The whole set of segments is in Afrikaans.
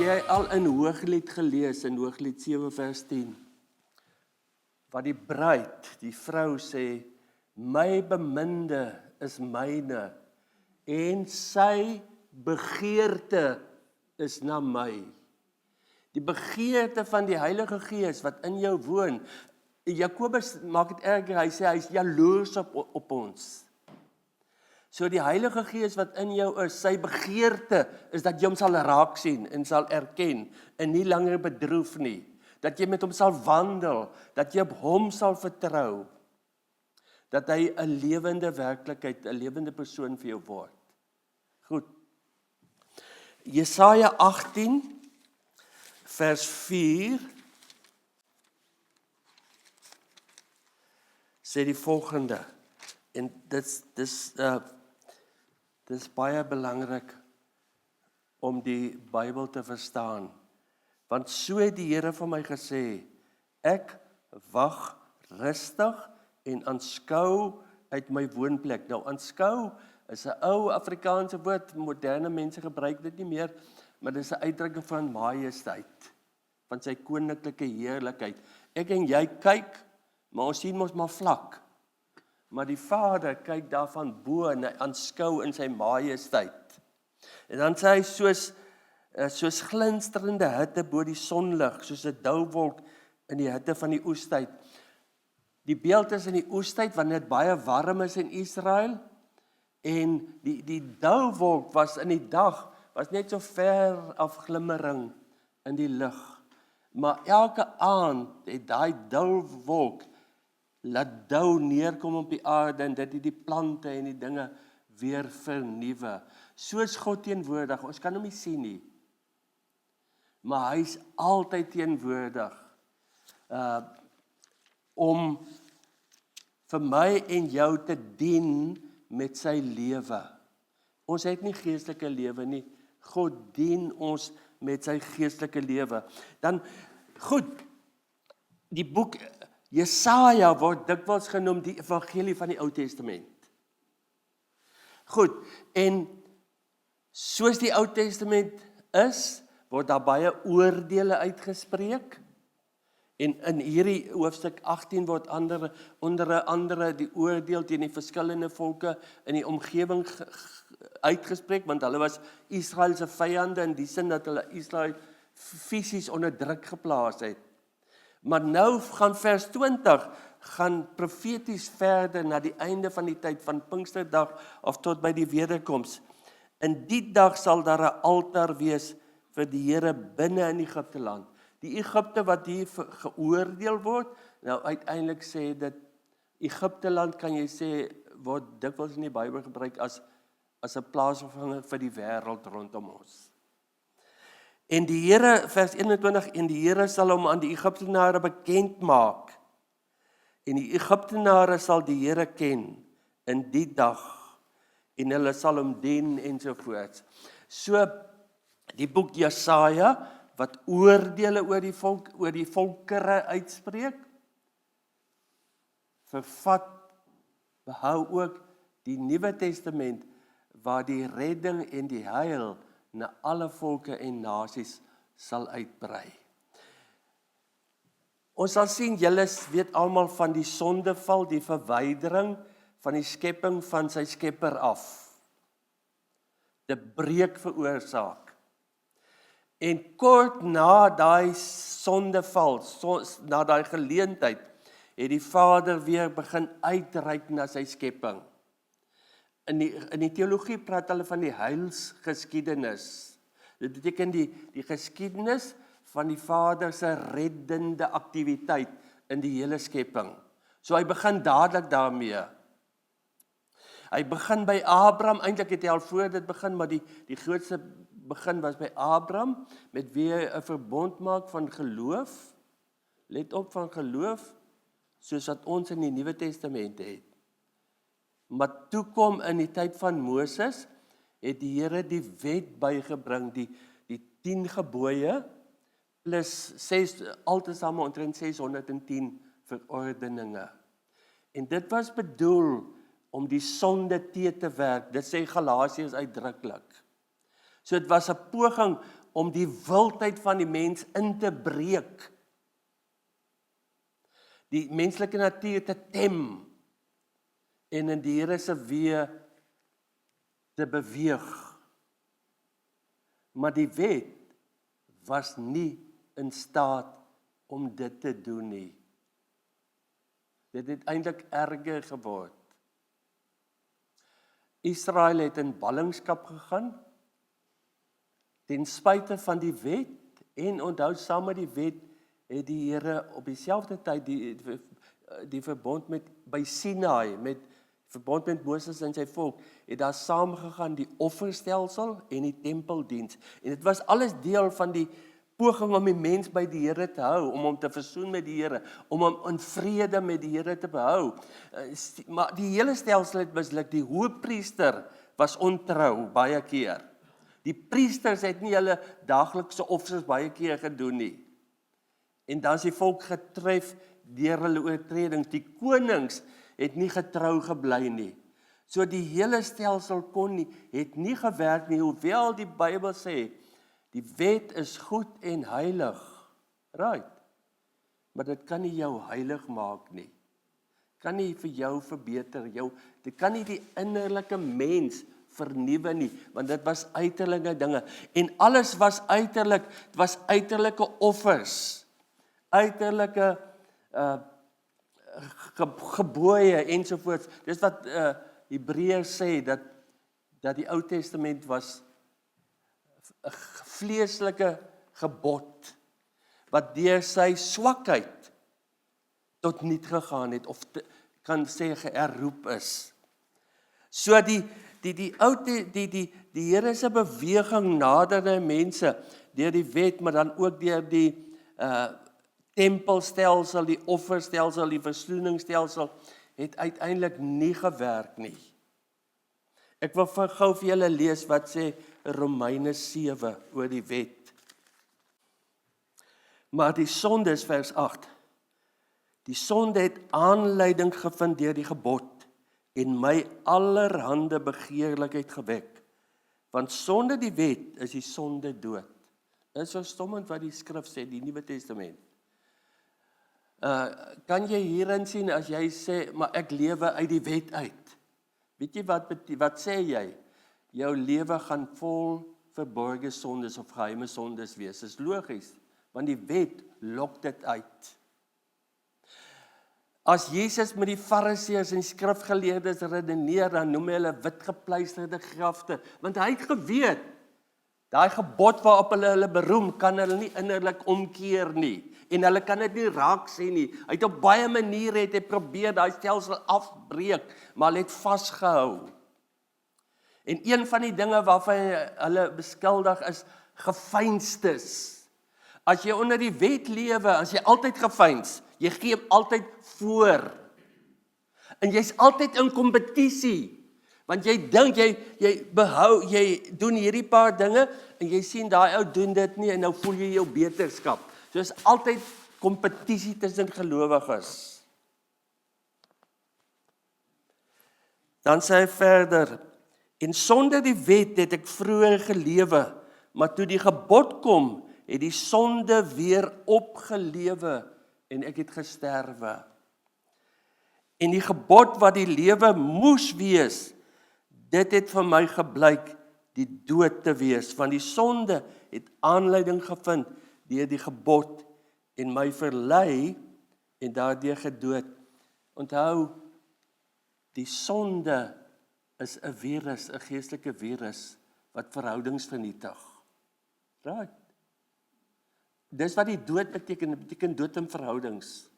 jy al in Hooglied gelees, in Hooglied 7 vers 10, waar die bruid, die vrou sê, my beminde is myne, en sy begeerte is na my. Die begeerte van die Heilige Gees wat in jou woon. Jakobus maak dit erger, hy sê hy is jaloers op ons. So die Heilige Gees wat in jou is, sy begeerte is dat jy hom sal raak sien en sal erken en nie langer bedroef nie. Dat jy met hom sal wandel, dat jy op hom sal vertrou. Dat hy 'n lewende werklikheid, 'n lewende persoon vir jou word. Goed. Jesaja 18 vers 4 sê die volgende. En dis baie belangrik om die Bybel te verstaan. Want so het die Here vir my gesê, ek wag rustig en aanskou uit my woonplek. Nou aanskou is 'n ou Afrikaanse woord, moderne mense gebruik dit nie meer, maar dit is 'n uitdrukking van majesteit, van sy koninklike heerlikheid. Ek en jy kyk, maar ons sien mos maar vlak. Maar die Vader kyk daarvan bo en hy aanskou in sy majesteit. En dan sê hy soos glinsterende hitte bo die sonlig, soos 'n douwolk in die hitte van die oestyd. Die beeld is in die oestyd wanneer dit baie warm is in Israel en die douwolk was in die dag was net so ver af glimmering in die lug. Maar elke aand het daai douwolk laat dou neerkom op die aarde en dit het die plante en die dinge weer vernuwe. Soos God teenwoordig, ons kan hom nie sien nie. Maar hy is altyd teenwoordig om vir my en jou te dien met sy lewe. Ons het nie geestelike lewe nie. God dien ons met sy geestelike lewe. Dan, goed, die boek Jesaja word dikwels genoem die evangelie van die Ou Testament. Goed, en soos die Ou Testament is, word daar baie oordeele uitgespreek. En in hierdie hoofstuk 18 word onder andere die oordeel teen die verskillende volke in die omgewing uitgespreek, want hulle was Israel se vyande in die sin dat hulle Israel fisies onder druk geplaas het. Maar nou gaan vers 20, gaan profeties verder na die einde van die tyd van Pinksterdag of tot by die wederkoms. In die dag sal daar 'n altaar wees vir die Here binne in Egipte land. Die Egipte wat hier geoordeel word, nou uiteindelik sê dit, Egipte land kan jy sê, word dikwels in die Bybel gebruik as 'n plaasvervanger vir die wêreld rondom ons. En die Here, vers 21, en die Here sal hom aan die Egiptenare bekend maak. En die Egiptenare sal die Here ken in die dag, en hulle sal hom dien ensovoorts. So, die boek Jesaja, wat oordeele oor die volkere uitspreek, behou ook die Nuwe Testament, waar die redding en die heil na alle volke en nasies sal uitbrei. Ons sal sien, julle weet almal van die sondeval, die verwydering van die skepping van sy skepper af. Dit breek veroorsaak. En kort na daai sondeval, na daai geleentheid, het die Vader weer begin uitreik na sy skepping. In die teologie praat hulle van die heilsgeskiedenis. Dit beteken die geskiedenis van die Vader se reddende aktiwiteit in die hele skepping. So hy begin dadelik daarmee. Hy begin by Abraham, eintlik het hy al voor dit begin, maar die grootste begin was by Abraham, met wie hy 'n verbond maak van geloof. Let op, van geloof, soos wat ons in die Nuwe Testament het. Maar toe kom in die tyd van Moses, het die Here die wet bygebring, die 10 gebooie, plus altesamen omtrent 610 verordeninge. En dit was bedoel om die sonde te werk, dit sê Galasiërs uitdruklik. So dit was 'n poging om die wildheid van die mens in te breek. Die menslike natuur te tem en in die Here se weë te beweeg. Maar die wet was nie in staat om dit te doen nie. Dit het eintlik erger geword. Israel het in ballingskap gegaan, ten spyte van die wet, en onthou saam met die wet, het die Here op dieselfde tyd die verbond by Sinaai, met verbond met Moses en sy volk, het daar saamgegaan die offerstelsel en die tempeldiens. En dit was alles deel van die poging om die mens by die Here te hou, om hom te versoen met die Here, om hom in vrede met die Here te behou. Maar die hele stelsel het misluk. Die hoëpriester was ontrou baie keer. Die priesters het nie hulle daaglikse offers baie keer gedoen nie. En dan is die volk getref deur hulle oortredings. Die konings het nie getrou gebly nie. So die hele stelsel het nie gewerk nie, hoewel die Bybel sê, die wet is goed en heilig. Right. Maar dit kan nie jou heilig maak nie. Kan nie vir jou verbeter, dit kan nie die innerlike mens vernuwe nie, want dit was uiterlike dinge. En alles was uiterlik, dit was uiterlike offers, uiterlike gebooie ensovoorts. Dis wat Hebreërs sê, dat die Ou Testament was 'n vleeslike gebod, wat deur sy swakheid tot niet gegaan het, of kan sê geherroep is. So die Here se beweging nader na mense, deur die wet, maar dan ook deur die tempelstelsel, die offerstelsel, die versoeningsstelsel, het uiteindelik nie gewerk nie. Ek wil gou vir julle lees wat sê Romeine 7 oor die wet. Maar die sonde is vers 8. Die sonde het aanleiding gevind deur die gebod en my allerhande begeerlikheid gewek. Want sonder die wet is die sonde dood. Dit is verstommend wat die skrif sê, die Nuwe Testament. Kan jy hierin sien as jy sê, maar ek lewe uit die wet uit? Weet jy wat sê jy? Jou lewe gaan vol verborgde sondes of geheime sondes wees. Dis logies, want die wet lok dit uit. As Jesus met die Fariseërs en skrifgeleerdes redeneer, dan noem hy hulle witgepleisterde grafte, want hy het geweet, daai gebod waarop hulle beroem, kan hulle nie innerlik omkeer nie, en hulle kan dit nie raak sien nie. Hy het op baie maniere het hy probeer daai stelsel afbreek, maar hy het vasgehou. En een van die dinge waarvan hulle beskuldig is gefeinstes. As jy onder die wet lewe, as jy altyd gefeins, jy gee altyd voor. En jy's altyd in kompetisie. Want jy dink, jy doen hierdie paar dinge, en jy sien daai ou doen dit nie, en nou voel jy jou beterskap. So is altyd kompetisie tussen gelowiges. Dan sê hy verder, en sonder die wet het ek vroeër gelewe, maar toe die gebod kom, het die sonde weer opgelewe, en ek het gesterwe. En die gebod wat die lewe moes wees, dit het vir my geblyk die dood te wees, want die sonde het aanleiding gevind deur die gebod en my verlei en daardeur gedood. Onthou, die sonde is 'n virus, 'n geestelike virus wat verhoudings vernietig. Right? Dis wat die dood beteken, dit beteken dood in verhoudings.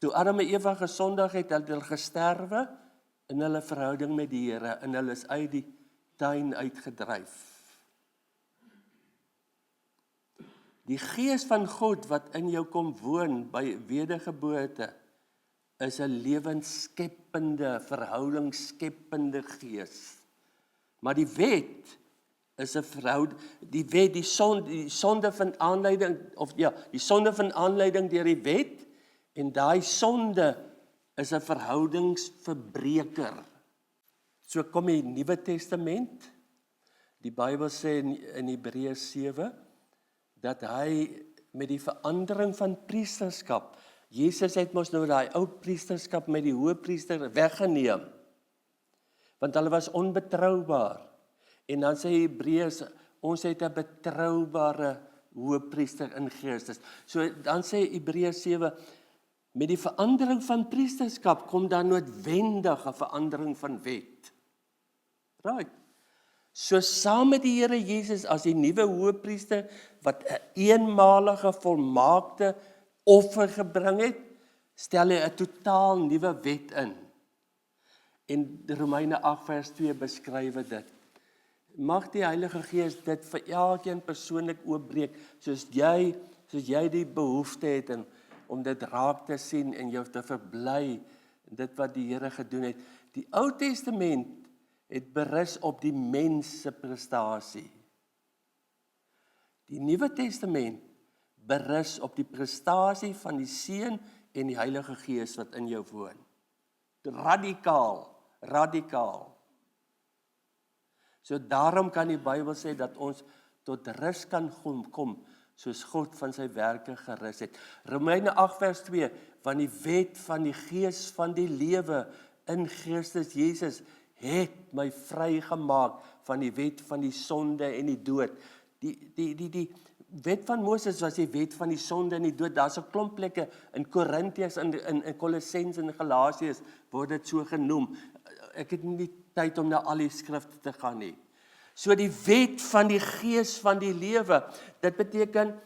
Toe Adam en Eva gesondig het hulle gesterwe in hulle verhouding met die Here, en hulle is uit die tuin uitgedryf. Die gees van God wat in jou kom woon by wedergeboorte, is 'n lewensskepende, verhoudingsskepende gees. Maar die wet is 'n verhouding, die wet, die sonde van aanleiding, die sonde van aanleiding deur die wet, en daai sonde is 'n verhoudingsverbreker. So kom die Nuwe Testament, Die Bybel sê in Hebreërs 7 dat hy met die verandering van priesterskap, Jesus het mos nou daai ou priesterskap met die hoëpriester weggeneem, want hulle was onbetroubaar. En dan sê Hebreërs, ons het 'n betroubare hoëpriester in Christus. So dan sê Hebreërs 7, met die verandering van priesterskap kom daar noodwendig 'n verandering van wet. Right. So saam met die Here Jesus as die nuwe hoëpriester wat 'n eenmalige volmaakte offer gebring het, stel hy 'n totaal nuwe wet in. En Romeine 8 vers 2 beskryf dit. Mag die Heilige Gees dit vir elkeen persoonlik oopbreek, soos jy die behoefte het om dit raak te sien en jou te verbly in dit wat die Here gedoen het. Die Ou Testament het berus op die mens se prestasie. Die Nuwe Testament berus op die prestasie van die Seun en die Heilige Gees wat in jou woon. Radikaal. So daarom kan die Bybel sê dat ons tot rus kan kom, soos God van sy werke gerus het. Romeine 8 vers 2, want die wet van die Gees van die lewe in Christus Jesus het my vrygemaak van die wet van die sonde en die dood. Die wet van Moses was die wet van die sonde en die dood. Daar's 'n klomp plekke in Korintiërs, in Kolossense en Galasiërs word dit so genoem. Ek het nie tyd om na al die skrifte te gaan nie. So die wet van die Gees van die lewe, dit beteken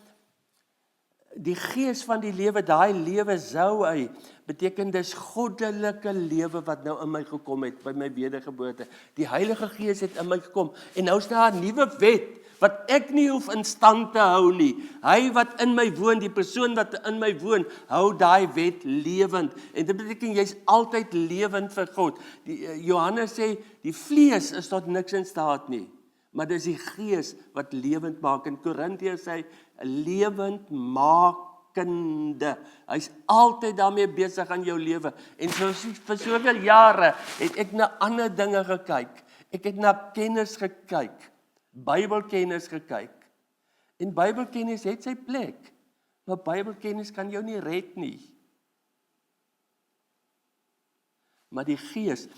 die Gees van die lewe, daai lewe sou hy, beteken dis goddelike lewe wat nou in my gekom het by my wedergeboorte. Die Heilige Gees het in my gekom en nou is daar 'n nuwe wet wat ek nie hoef in stand te hou nie. Hy wat in my woon, die persoon wat in my woon, hou daai wet lewend. En dit beteken jy's altyd lewend vir God. Johannes sê die vlees is tot niks in staat nie, maar dis die Gees wat lewend maak. In Korintiërs sê hy lewendmakende. Hy's altyd daarmee besig aan jou lewe. En vir soveel jare het ek na ander dinge gekyk. Ek het na kennis gekyk. Bybelkennis gekyk. En Bybelkennis het sy plek. Maar Bybelkennis kan jou nie red nie. Maar die Gees,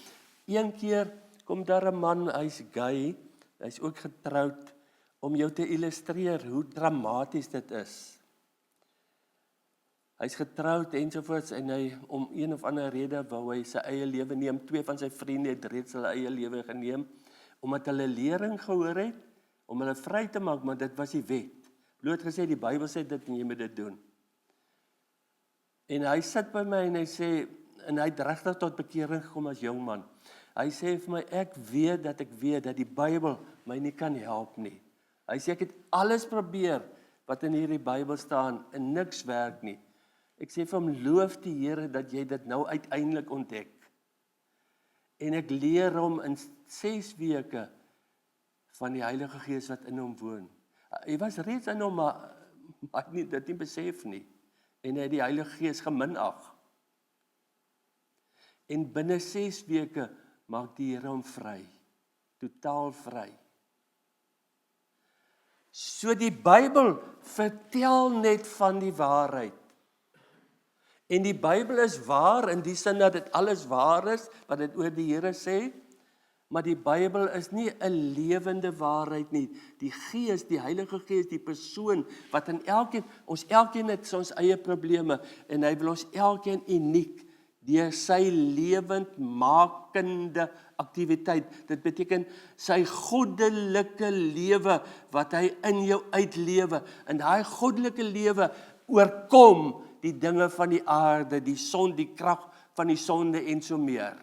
een keer kom daar 'n man, hy's gay, hy's ook getroud, om jou te illustreer hoe dramaties dit is. Hy's getroud ensovoorts en hy om een of ander rede wou hy sy eie lewe neem. 2 van sy vriende het reeds hulle eie lewe geneem, omdat hulle lering gehoor het, om hulle vry te maak, maar dit was die wet. Bloot gesê, die Bybel sê dit en jy moet dit doen. En hy sit by my en hy sê, en hy het regtig tot bekering gekom as jong man. Hy sê vir my, ek weet dat die Bybel my nie kan help nie. Hy sê, ek het alles probeer wat in hierdie Bybel staan en niks werk nie. Ek sê vir hom, loof die Here dat jy dit nou uiteindelik ontdek. En ek leer hom in 6 weke van die Heilige Gees wat in hom woon. Hy was reeds in hom, maar hy het dit nie besef nie. En hy het die Heilige Gees geminag. En binne 6 weke maak die Here hom vry. Totaal vry. So die Bybel vertel net van die waarheid. En die Bybel is waar in die sin dat dit alles waar is wat dit oor die Here sê, maar die Bybel is nie 'n lewende waarheid nie. Die Gees, die Heilige Gees, die persoon wat in ons elkeen het ons eie probleme en hy wil ons elkeen uniek deur sy lewendmakende aktiwiteit. Dit beteken sy goddelike lewe wat hy in jou uitlewe. En daai goddelike lewe oorkom die dinge van die aarde, die son, die krag van die sonde en so meer.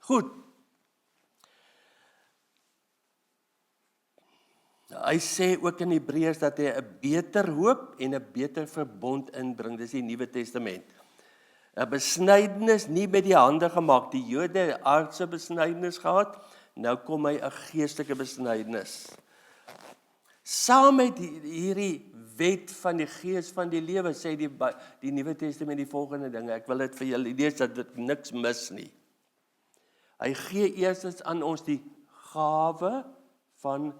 Goed. Hy sê ook in Hebreërs dat hy 'n beter hoop en 'n beter verbond inbring. Dis die Nuwe Testament. 'n Besnydenis nie met die hande gemaak. Die Jode het aardse besnydenis gehad. Nou kom hy 'n geestelike besnydenis. Saam met hierdie wet van die Gees van die lewe sê die Nuwe Testament die volgende dinge. Ek wil dit vir julle lees dat dit niks mis nie. Hy gee eerstens aan ons die gawe van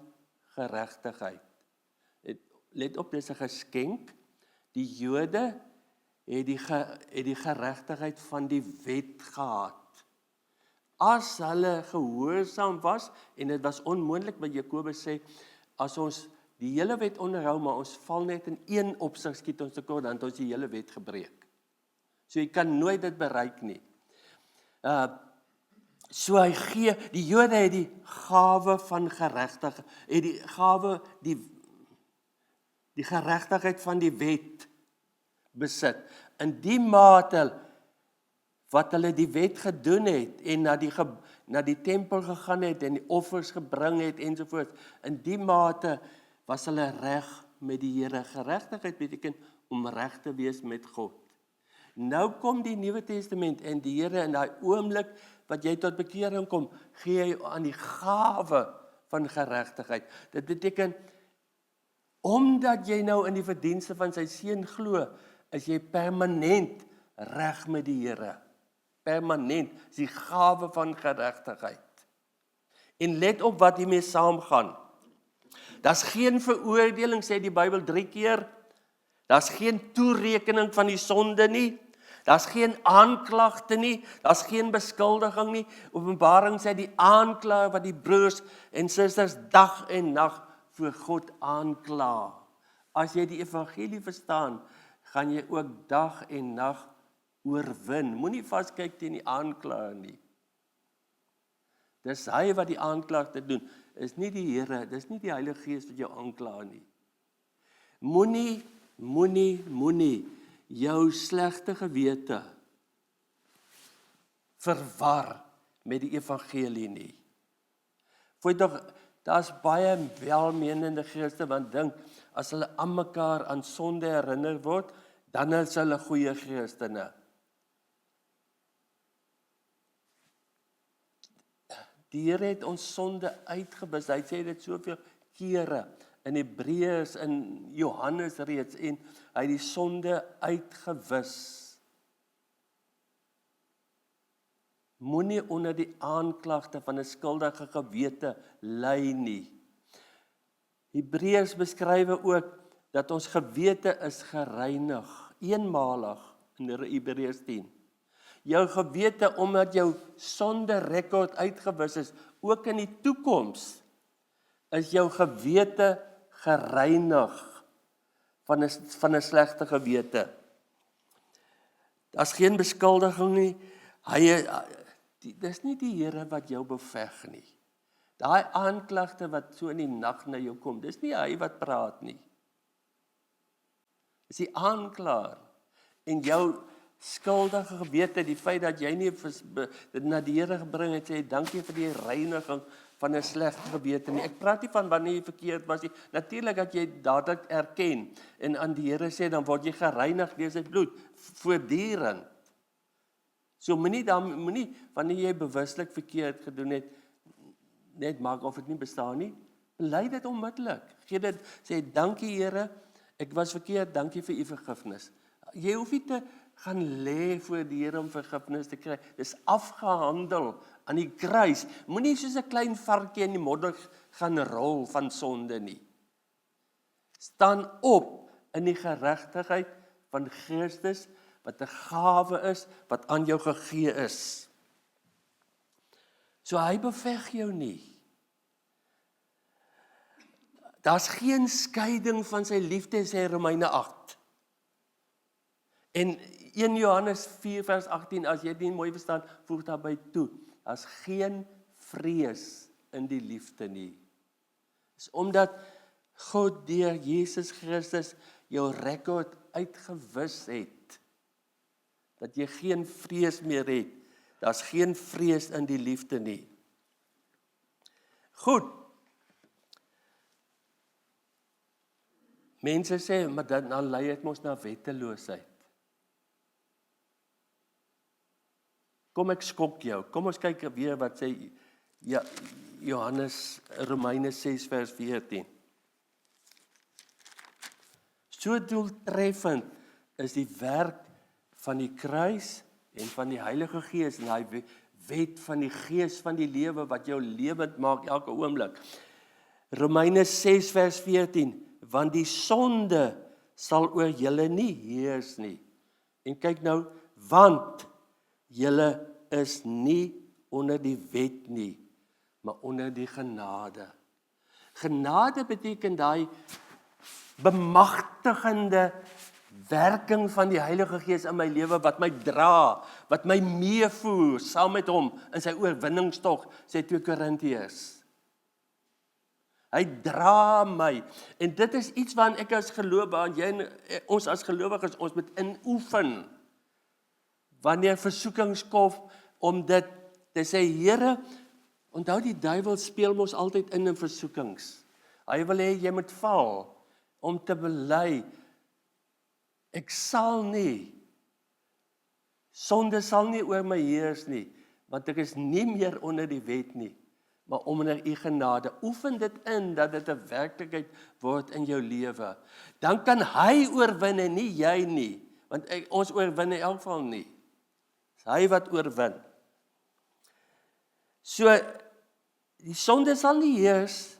geregtigheid. Let op, dis 'n geskenk. Die Jode het die geregtigheid van die wet gehad. As hulle gehoorsaam was, en dit was onmoontlik wat Jakobus sê, as ons die hele wet onderhou, maar ons val net in een opsig, skiet ons tekort, dan het ons die hele wet gebreek. So jy kan nooit dit bereik nie. So hy gee, die Jode het die gawe van geregtigheid, het die gawe, die geregtigheid van die wet besit. In die mate wat hulle die wet gedoen het en na die tempel gegaan het en die offers gebring het ensovoorts, in die mate was hulle reg met die Here. Geregtigheid beteken om reg te wees met God. Nou kom die Nuwe Testament en die Here in daai oomblik wat jy tot bekering kom, gee hy aan die gawe van geregtigheid. Dit beteken, omdat jy nou in die verdienste van sy seun glo, is jy permanent reg met die Here. Permanent, is die gawe van geregtigheid. En let op wat hiermee saamgaan. Daar's geen veroordeling, sê die Bybel 3 keer. Daar's geen toerekening van die sonde nie. Daar's geen aanklagte nie. Daar's geen beskuldiging nie. Openbaring sê die aanklaer wat die broers en susters dag en nag voor God aankla. As jy die evangelie verstaan, gaan jy ook dag en nag oorwin. Moenie vaskyk teen die aanklaer nie. Dis hy wat die aanklagte doen. Is nie die Here, dis nie die Heilige Gees wat jou aankla nie. Moenie jou slegte gewete verwar met die evangelie nie. Daar's baie welmenende Christene wat dink, as hulle aan mekaar aan sonde herinner word, dan is hulle goeie Christene. Die Here het ons sonde uitgewis. Hy sê dit soveel kere in Hebreërs, in Johannes reeds, en hy het die sonde uitgewis. Moenie onder die aanklagte van 'n skuldige gewete ly nie. Hebreërs beskryf ook dat ons gewete is gereinig, eenmalig in Hebreërs 10. Jou gewete, omdat jou sonde rekord uitgewis is, ook in die toekoms, is jou gewete gereinig van 'n slegte gewete. Daar's geen beskuldiging nie. Dis nie die Here wat jou beveg nie. Daai aanklagte wat so in die nag na jou kom, dis nie hy wat praat nie. Dis die aanklaer. En jou skuldige gewete, die feit dat jy nie dit na die Here gebring het, sê dankie vir die reiniging van 'n slegte gewete nie. Ek praat nie van wanneer jy verkeerd was nie. Natuurlik dat jy dadelik erken en aan die Here sê, dan word jy gereinig deur sy bloed, voortdurend. So moenie wanneer jy bewuslik verkeerd gedoen het, net maak of dit nie bestaan nie. Bely dit onmiddellik. Sê dankie Here, ek was verkeerd, dankie vir u vergifnis. Jy hoef nie te gaan lê voor die Here om vergifnis te kry. Dis afgehandel aan die kruis. Moenie soos 'n klein varkie in die modder gaan rol van sonde nie. Staan op in die geregtigheid van Christus, wat 'n gawe is, wat aan jou gegee is. So hy beveg jou nie. Daar's geen skeiding van sy liefde, sê Romeine 8. En 1 Johannes 4 vers 18, as jy dit nie mooi verstaan, voeg daarby toe. Daar's geen vrees in die liefde nie. Dis omdat God deur Jesus Christus jou rekord uitgewis het, dat jy geen vrees meer het. Daar's geen vrees in die liefde nie. Goed. Mense sê, maar dan lei dit mos na wetteloosheid. Kom ek skok jou. Kom ons kyk weer wat sê Romeine 6 vers 14. So doeltreffend is die werk van die kruis en van die Heilige Gees en hy wet van die gees van die lewe wat jou lewend maak elke oomblik. Romeine 6 vers 14, want die sonde sal oor julle nie heers nie. En kyk nou, want julle is nie onder die wet nie, maar onder die genade. Genade beteken daai bemagtigende werking van die Heilige Gees in my lewe wat my dra, wat my meevoer saam met hom in sy oorwinningstog, sê 2 Korintiërs. Hy dra my, en dit is iets waarin ek as gelowige, ons as gelowiges, ons moet inoefen, wanneer versoekings kom, om dit te sê, Here, onthou die duiwel speel mos altyd in versoekings. Hy wil hê jy moet val, om te bely, ek sal nie, sonde sal nie oor my heers nie, want ek is nie meer onder die wet nie, maar onder u genade. Oefen dit in, dat dit 'n werklikheid word in jou lewe. Dan kan hy oorwin en nie jy nie, want ons oorwin in elk geval nie. Dis hy wat oorwin. So, die sonde sal nie heers,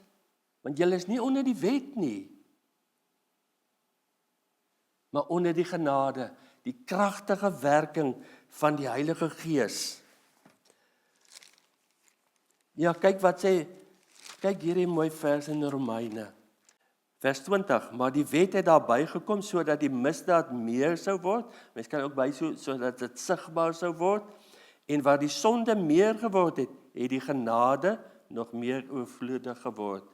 want jy is nie onder die wet nie, maar onder die genade, die kragtige werking van die Heilige Gees. Ja, kyk wat sê, kyk hierdie mooi vers in Romeine. Vers 20, maar die wet het daarby gekom, sodat die misdaad meer sou word, mens kan ook by sodat dit sigbaar sou word, en waar die sonde meer geword het, het die genade nog meer oorvloedig geword.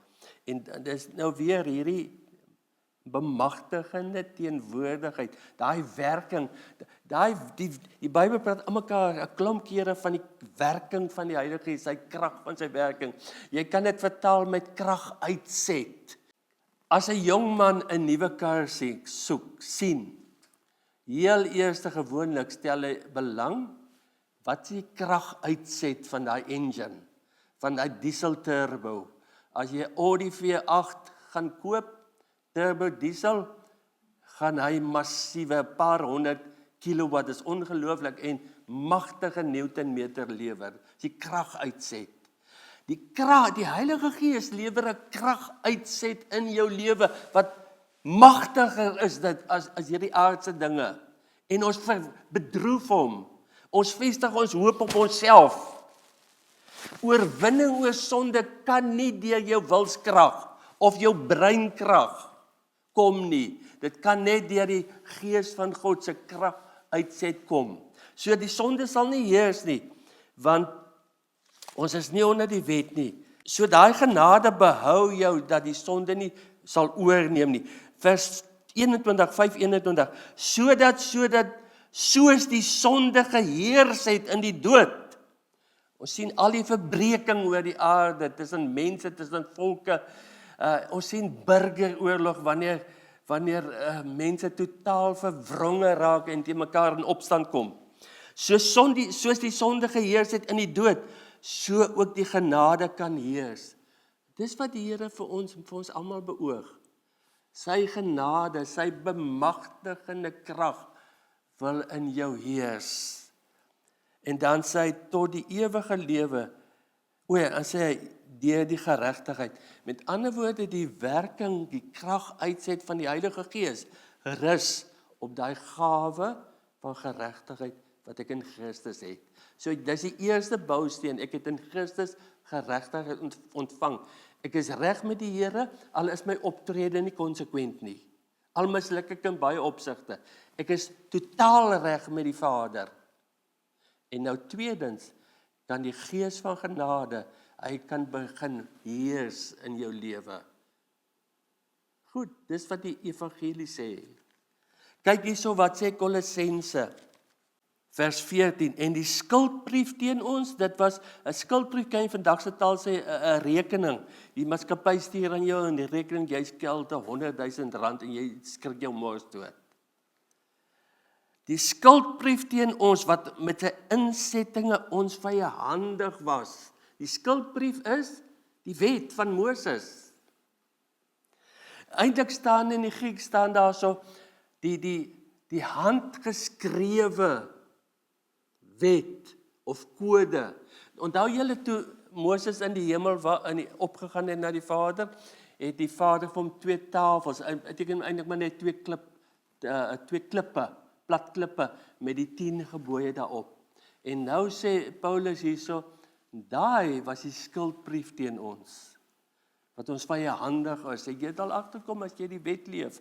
En dit is nou weer hierdie bemagtigende teenwoordigheid, daai werking, die Bybel praat aan mekaar 'n klomp kere van die werking van die Heilige Gees, sy krag van sy werking. Jy kan dit vertaal met krag uitset. As 'n jong man 'n nuwe kar sien, heel eerste gewoonlik stel hy belang, wat is die krag uitset van daai engine, van daai diesel turbo. As jy Audi V8 gaan koop, turbo diesel, gaan hy massiewe paar 100 kilowatt, is ongelooflik, en magtige newtonmeter lewer, die krag uitset. Die Heilige Gees lewer 'n krag uitset in jou lewe, wat magtiger is dit as hierdie aardse dinge. En ons bedroef hom, ons vestig ons hoop op onsself. Oorwinning oor sonde kan nie deur jou wilskrag of jou breinkrag kom nie. Dit kan net deur die Gees van God se krag uitset kom. So die sonde sal nie heers nie, want ons is nie onder die wet nie. So daai genade behou jou dat die sonde nie sal oorneem nie. Vers 21, 5:21, soos die sonde geheers het in die dood. Ons sien al die verbreking oor die aarde, tussen mense, tussen volke. Ons sien burgeroorlog wanneer mense totaal verwronge raak en teen mekaar in opstand kom. Soos die sonde geheers het in die dood, so ook die genade kan heers. Dis wat die Here vir ons almal beoog. Sy genade, sy bemagtigende krag wil in jou heers. En dan sê hy tot die ewige lewe. Dan sê hy deur die geregtigheid. Met ander woorde, die werking, die krag uitset van die Heilige Gees rus op daai gawe van geregtigheid wat ek in Christus het. So dis die eerste bousteen, ek het in Christus geregtigheid ontvang. Ek is reg met die Here, al is my optrede nie konsekwent nie. Al misluk ek in baie opsigte. Ek is totaal reg met die Vader. En nou tweedens, dan die Gees van genade, hy kan begin heers in jou lewe. Goed, dis wat die evangelie sê. Kyk hierso wat sê Kolossense, vers 14, en die skuldbrief teen ons, dit was 'n skuldbrief, kan jy vandag se taal sê, 'n rekening. Die maatskappy stuur aan jou en die rekening, jy skuld R100,000 en jy skrik jou mors dood. Die skuldbrief teen ons, wat met sy insettinge ons vyandig was. Die skuldbrief is die wet van Moses. Eintlik staan in die Griek, staan daar so, die handgeskrewe wet of kode. Onthou julle toe Moses in die hemel opgegaan het na die Vader, het die Vader vir hom 2 tafels, beteken eintlik maar net 2 klippe, plat klippe met die 10 gebooie daarop. En nou sê Paulus hierso, daai was die skuldbrief teen ons, wat ons vyandig is. Jy het al agterkom as jy die wet leef,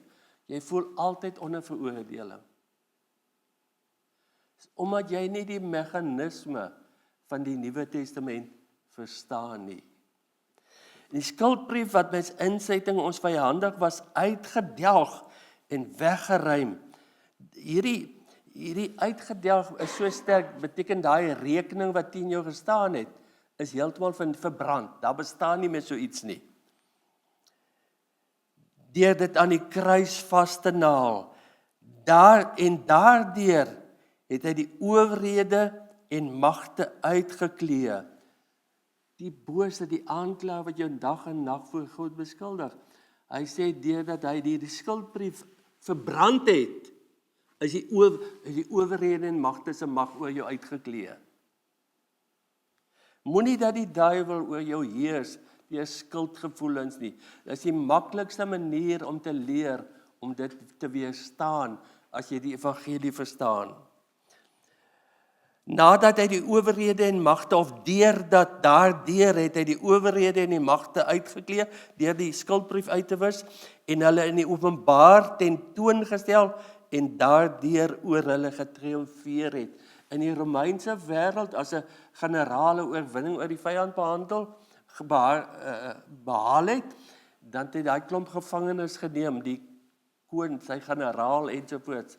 jy voel altyd onder veroordeling. Omdat jy nie die meganisme van die Nuwe Testament verstaan nie. Die skuldbrief wat met insetting ons vyandig was, uitgedelg en weggeruim. Hierdie uitgedelg is so sterk, beteken daai rekening wat teen jou gestaan het, is heeltemal verbrand. Daar bestaan nie meer so iets nie. Deur dit aan die kruis vas te naal, daardeur het hy die owerhede en magte uitgeklee. Die bose, die aanklaer wat jou dag en nag voor God beskuldig. Hy sê deurdat hy die skuldbrief verbrand het, is die owerhede en magte se mag oor jou uitgeklee. Moenie dat die duiwel oor jou heers deur skuldgevoelens nie. Dit is die maklikste manier om te leer om dit te weerstaan as jy die evangelie verstaan. Nadat hy die owerhede en magte, of daardeur het hy die owerhede en die magte uitgeklee, deur die skuldbrief uit te wis, en hulle in die openbaar tentoongestel, en daardeur oor hulle getriomfeer het. In die Romeinse wêreld, as 'n generale oorwinning oor die vyand behaal het, dan het hy daai klomp gevangenes geneem, die koning, sy generaal ensovoorts,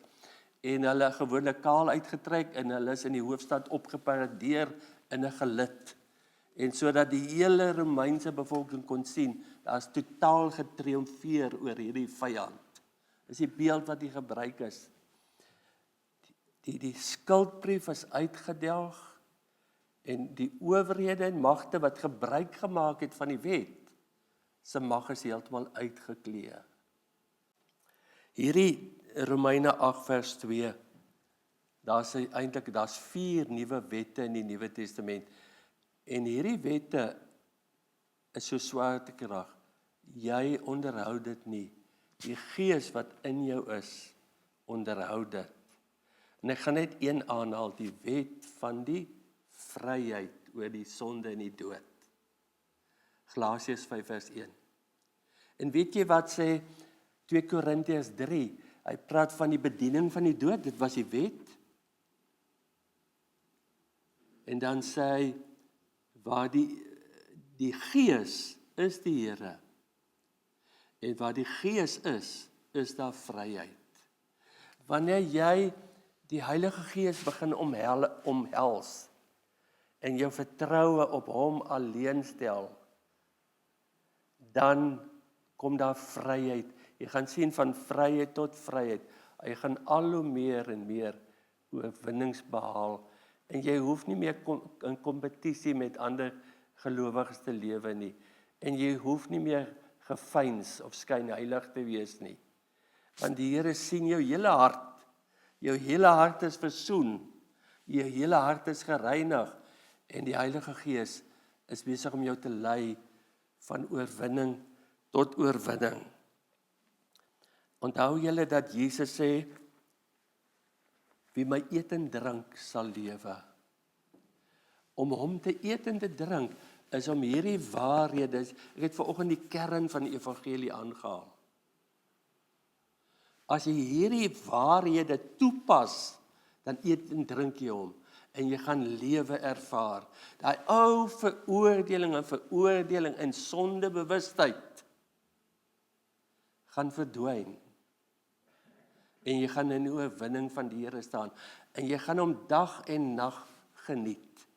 en hulle gewoonlik kaal uitgetrek, en hulle is in die hoofstad opgeparadeer in 'n gelid, en sodat die hele Romeinse bevolking kon sien, daar is totaal getriomfeer oor hierdie vyand. Dis die beeld wat hier gebruik is. Die skuldbrief is uitgedelg, en die owerhede en magte wat gebruik gemaak het van die wet, se mag is heeltemal uitgeklee. Hierdie Romeine 8 vers 2, daar's 4 nuwe wette in die Nuwe Testament, en hierdie wette is so swaartekrag, jy onderhou dit nie, die Gees wat in jou is, onderhou dit. En ek gaan net een aanhaal, die wet van die vryheid oor die sonde en die dood. Galasiërs 5 vers 1. En weet jy wat sê 2 Korintiërs 3? Hy praat van die bediening van die dood, dit was die wet. En dan sê hy, waar die Gees is die Here. En waar die Gees is daar vryheid. Wanneer jy die Heilige Gees begin omhels, en jou vertroue op hom alleen stel, dan kom daar vryheid. Jy gaan sien van vryheid tot vryheid. Jy gaan al hoe meer en meer oorwinnings behaal, en jy hoef nie meer in kompetisie met ander gelowiges te lewe nie, en jy hoef nie meer gefeins of skynheilig te wees nie, want die Here sien jou hele hart is versoen, jou hele hart is gereinig, en die Heilige Gees is besig om jou te lei van oorwinning tot oorwinning. Onthou julle dat Jesus sê, wie my eet en drink sal lewe. Om hom te eet en te drink is om hierdie waarhede, ek het vanoggend die kern van die evangelie aangehaal. As jy hierdie waarhede toepas, dan eet en drink jy hom, en jy gaan lewe ervaar. Daai ou veroordeling en sondebewustheid gaan verdwyn. En jy gaan in die oorwinning van die Here staan, en jy gaan hom dag en nag geniet.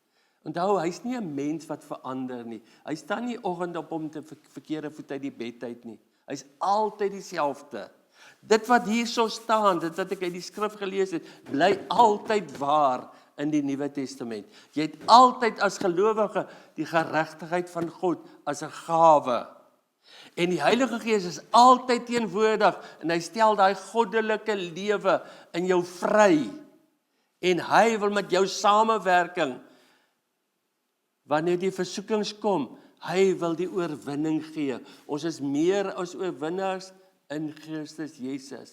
Onthou, hy's nie 'n mens wat verander nie. Hy staan nie oggend op om te verkeerde voet uit die bed uit nie. Hy's altyd dieselfde. Dit wat hierso staan, dit wat ek uit die skrif gelees het, bly altyd waar in die Nuwe Testament. Jy het altyd as gelowige die geregtigheid van God as 'n gawe. En die Heilige Gees is altyd teenwoordig, en hy stel daai goddelike lewe in jou vry. En hy wil met jou samewerking Wanneer die versoekings kom, hy wil die oorwinning gee. Ons is meer as oorwinnaars in Christus Jesus.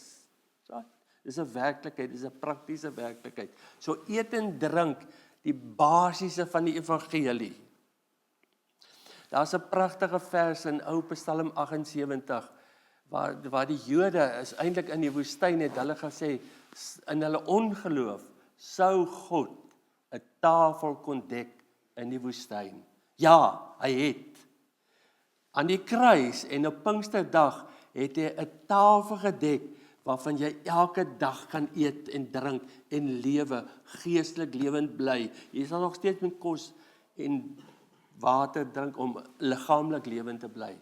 So, dis 'n werklikheid, dis 'n praktiese werklikheid. So eet en drink die basiese van die evangelie. Daar's 'n pragtige vers in Ou Psalm 78 waar die Jode is eintlik in die woestyn het hulle gesê in hulle ongeloof sou God 'n tafel kon dek in die woestyn. Ja, hy het. Aan die kruis en op Pinksterdag het hy 'n tafel gedek waarvan jy elke dag kan eet en drink en lewe, geestelik lewend bly. Jy sal nog steeds met kos en water drink om liggaamlik lewend te bly.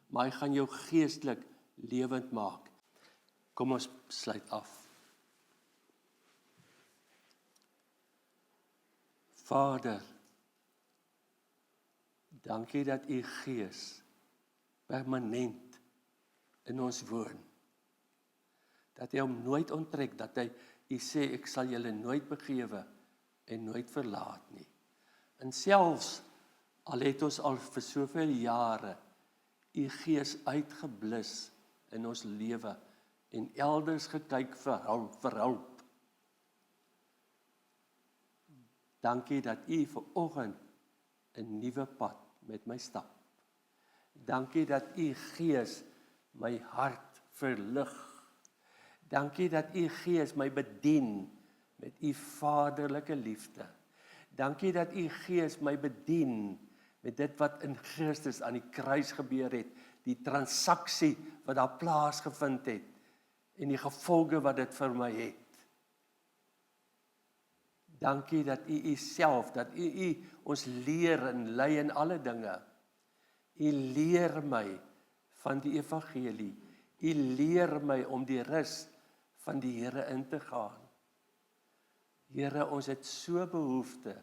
Maar hy gaan jou geestelik lewend maak. Kom ons sluit af. Vader, dankie dat u Gees permanent in ons woon. Dat hy hom nooit onttrek, dat hy sê, ek sal julle nooit begewe en nooit verlaat nie. En selfs, al het ons al vir soveel jare u Gees uitgeblus in ons lewe en elders gekyk vir hulp. Dankie dat u vanoggend 'n nuwe pad met my stap. Dankie dat u Gees my hart verlig. Dankie dat u Gees my bedien met u vaderlike liefde. Dankie dat u Gees my bedien met dit wat in Christus aan die kruis gebeur het, die transaksie wat daar plaasgevind het en die gevolge wat dit vir my het. Dankie dat u self, dat u ons leer en lei in alle dinge. U leer my van die evangelie. U leer my om die rus van die Here in te gaan. Here, ons het so behoefte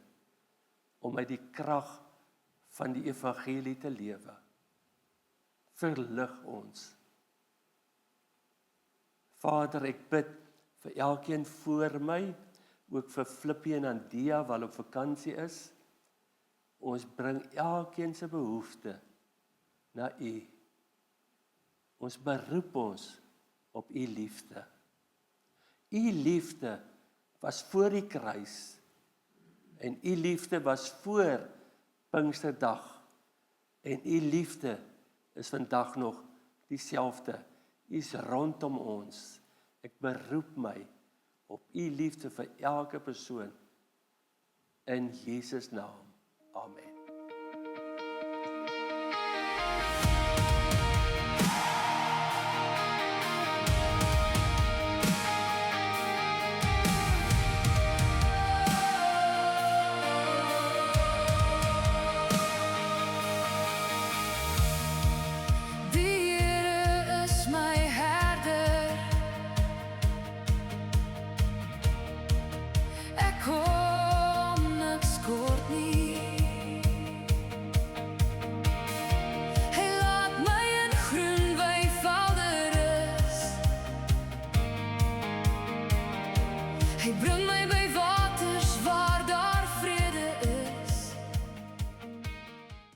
om uit die krag van die evangelie te lewe. Verlig ons. Vader, ek bid vir elkeen voor my, ook vir Flippie en Andia, wat op vakansie is. Ons bring elkeen se behoefte na u. Ons beroep ons op u liefde. U liefde was voor die kruis en u liefde was voor Pinksterdag en u liefde is vandag nog dieselfde. U is rondom ons. Ek beroep my op u liefde vir elke persoon in Jesus naam.